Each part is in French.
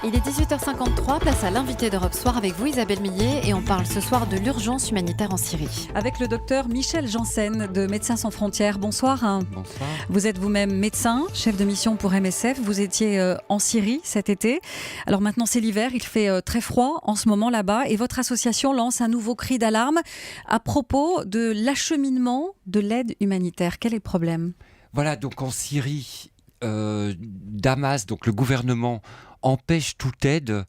Il est 18h53, place à l'invité d'Europe Soir avec vous Isabelle Millet et on parle ce soir de l'urgence humanitaire en Syrie. Avec le docteur Michel Janssen de Médecins sans frontières. Bonsoir. Bonsoir. Vous êtes vous-même médecin, chef de mission pour MSF. Vous étiez en Syrie cet été. Alors maintenant c'est l'hiver, il fait très froid en ce moment là-bas et votre association lance un nouveau cri d'alarme à propos de l'acheminement de l'aide humanitaire. Quel est le problème ? Voilà, donc en Syrie, Damas, donc le gouvernement, empêche toute aide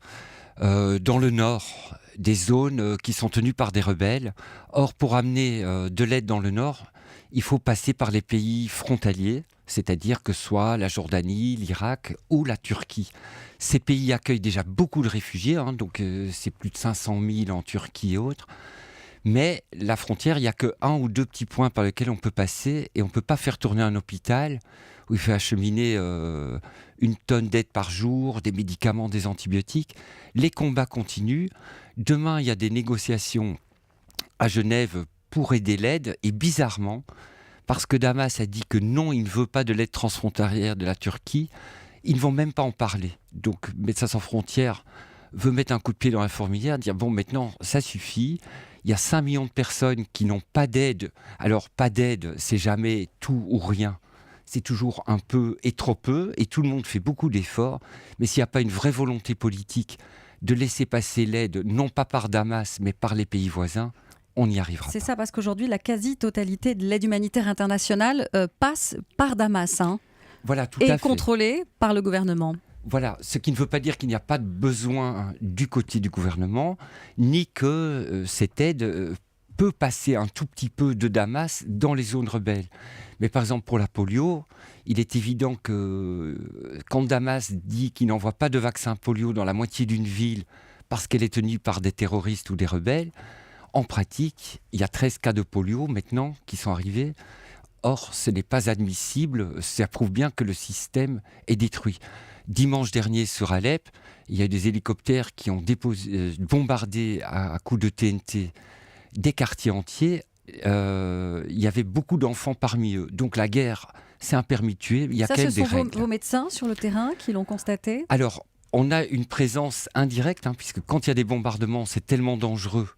dans le nord, des zones qui sont tenues par des rebelles. Or, pour amener de l'aide dans le nord, il faut passer par les pays frontaliers, c'est-à-dire que soit la Jordanie, l'Irak ou la Turquie. Ces pays accueillent déjà beaucoup de réfugiés, donc c'est plus de 500 000 en Turquie et autres. Mais la frontière, il n'y a que un ou deux petits points par lesquels on peut passer et on ne peut pas faire tourner un hôpital où il faut acheminer une tonne d'aide par jour, des médicaments, des antibiotiques. Les combats continuent. Demain, il y a des négociations à Genève pour aider l'aide. Et bizarrement, parce que Damas a dit que non, il ne veut pas de l'aide transfrontalière de la Turquie, ils ne vont même pas en parler. Donc Médecins sans frontières veut mettre un coup de pied dans la fourmilière, dire bon, maintenant, ça suffit. Il y a 5 millions de personnes qui n'ont pas d'aide. Alors, pas d'aide, c'est jamais tout ou rien. C'est toujours un peu et trop peu, et tout le monde fait beaucoup d'efforts. Mais s'il n'y a pas une vraie volonté politique de laisser passer l'aide, non pas par Damas, mais par les pays voisins, on n'y arrivera pas. C'est ça, parce qu'aujourd'hui, la quasi-totalité de l'aide humanitaire internationale passe par Damas, Voilà, tout à fait. et contrôlée par le gouvernement. Voilà, ce qui ne veut pas dire qu'il n'y a pas de besoin du côté du gouvernement, ni que cette aide peut passer un tout petit peu de Damas dans les zones rebelles. Mais par exemple pour la polio, il est évident que quand Damas dit qu'il n'envoie pas de vaccin polio dans la moitié d'une ville parce qu'elle est tenue par des terroristes ou des rebelles, en pratique, il y a 13 cas de polio maintenant qui sont arrivés. Or, ce n'est pas admissible, ça prouve bien que le système est détruit. Dimanche dernier sur Alep, il y a eu des hélicoptères qui ont bombardé à coups de TNT des quartiers entiers. Il y avait beaucoup d'enfants parmi eux. Donc la guerre, c'est un permis de tuer, il y a quand même des règles. Ce sont vos médecins sur le terrain qui l'ont constaté ? Alors, on a une présence indirecte, puisque quand il y a des bombardements, c'est tellement dangereux.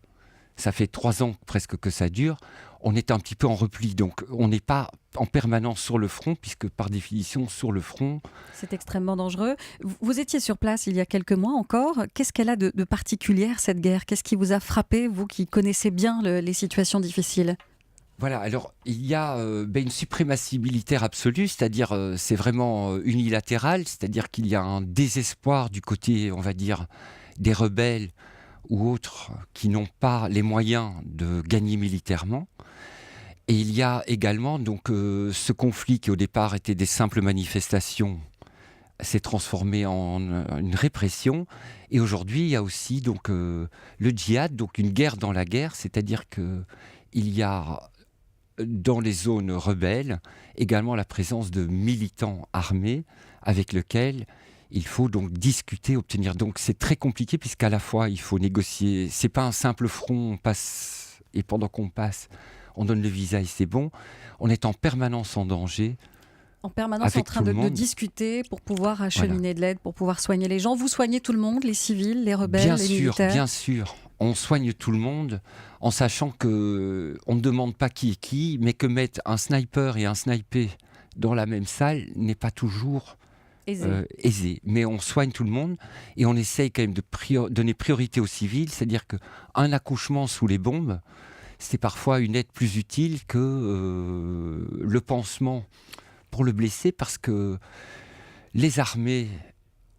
Ça fait 3 ans presque que ça dure. On est un petit peu en repli, donc on n'est pas en permanence sur le front, puisque par définition, sur le front... C'est extrêmement dangereux. Vous étiez sur place il y a quelques mois encore. Qu'est-ce qu'elle a de particulière, cette guerre ? Qu'est-ce qui vous a frappé, vous qui connaissez bien les situations difficiles ? Voilà, alors il y a une suprématie militaire absolue, c'est-à-dire c'est vraiment unilatéral, c'est-à-dire qu'il y a un désespoir du côté, on va dire, des rebelles ou autres qui n'ont pas les moyens de gagner militairement. Et il y a également donc ce conflit qui au départ était des simples manifestations s'est transformé en une répression. Et aujourd'hui, il y a aussi donc le djihad, donc une guerre dans la guerre, c'est-à-dire que il y a dans les zones rebelles également la présence de militants armés avec lesquels il faut donc discuter, obtenir. Donc c'est très compliqué puisqu'à la fois il faut négocier. C'est pas un simple front, on passe et pendant qu'on passe, on donne le visa et c'est bon. On est en permanence en danger. En permanence en train de discuter pour pouvoir acheminer de l'aide, pour pouvoir soigner les gens. Vous soignez tout le monde, les civils, les rebelles, les militaires ? Bien sûr. On soigne tout le monde en sachant qu'on ne demande pas qui est qui, mais que mettre un sniper et un snipé dans la même salle n'est pas toujours aisé. Mais on soigne tout le monde et on essaye quand même de donner priorité aux civils, c'est-à-dire qu'un accouchement sous les bombes, c'est parfois une aide plus utile que le pansement pour le blessé, parce que les armées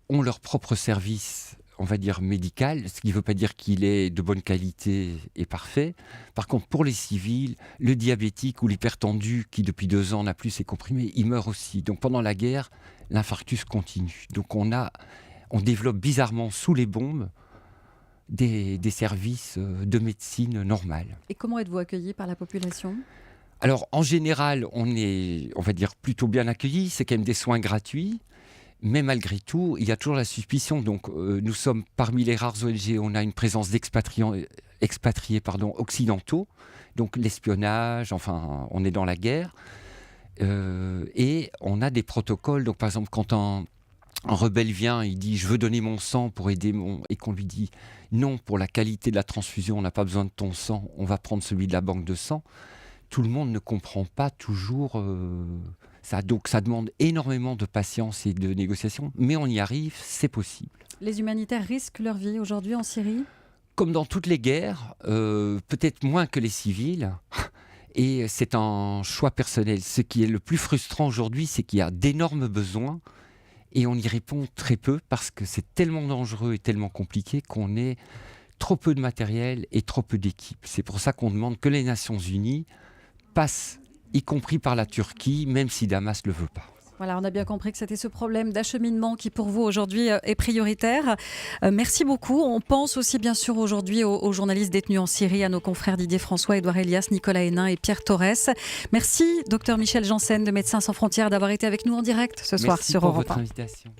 ont leur propre service, on va dire médical, ce qui ne veut pas dire qu'il est de bonne qualité et parfait. Par contre, pour les civils, le diabétique ou l'hypertendu qui depuis 2 ans n'a plus ses comprimés, il meurt aussi. Donc pendant la guerre, l'infarctus continue. Donc on développe bizarrement sous les bombes des services de médecine normale. Et comment êtes-vous accueillis par la population ? Alors, en général, on est, on va dire, plutôt bien accueillis. C'est quand même des soins gratuits. Mais malgré tout, il y a toujours la suspicion. Donc, nous sommes parmi les rares ONG, on a une présence d'expatriés occidentaux. Donc, l'espionnage, enfin, on est dans la guerre. Et on a des protocoles. Donc, par exemple, quand un rebelle vient, il dit « je veux donner mon sang pour aider mon... » et qu'on lui dit « non, pour la qualité de la transfusion, on n'a pas besoin de ton sang, on va prendre celui de la banque de sang », tout le monde ne comprend pas toujours ça. Donc ça demande énormément de patience et de négociation, mais on y arrive, c'est possible. Les humanitaires risquent leur vie aujourd'hui en Syrie ? Comme dans toutes les guerres, peut-être moins que les civils. Et c'est un choix personnel. Ce qui est le plus frustrant aujourd'hui, c'est qu'il y a d'énormes besoins et on y répond très peu parce que c'est tellement dangereux et tellement compliqué qu'on ait trop peu de matériel et trop peu d'équipes. C'est pour ça qu'on demande que les Nations Unies passent, y compris par la Turquie, même si Damas ne le veut pas. Voilà, on a bien compris que c'était ce problème d'acheminement qui pour vous aujourd'hui est prioritaire. Merci beaucoup. On pense aussi bien sûr aujourd'hui aux journalistes détenus en Syrie, à nos confrères Didier François, Édouard Elias, Nicolas Hénin et Pierre Torres. Merci Dr Michel Janssen de Médecins sans frontières d'avoir été avec nous en direct ce soir sur Europe 1. Merci pour votre invitation.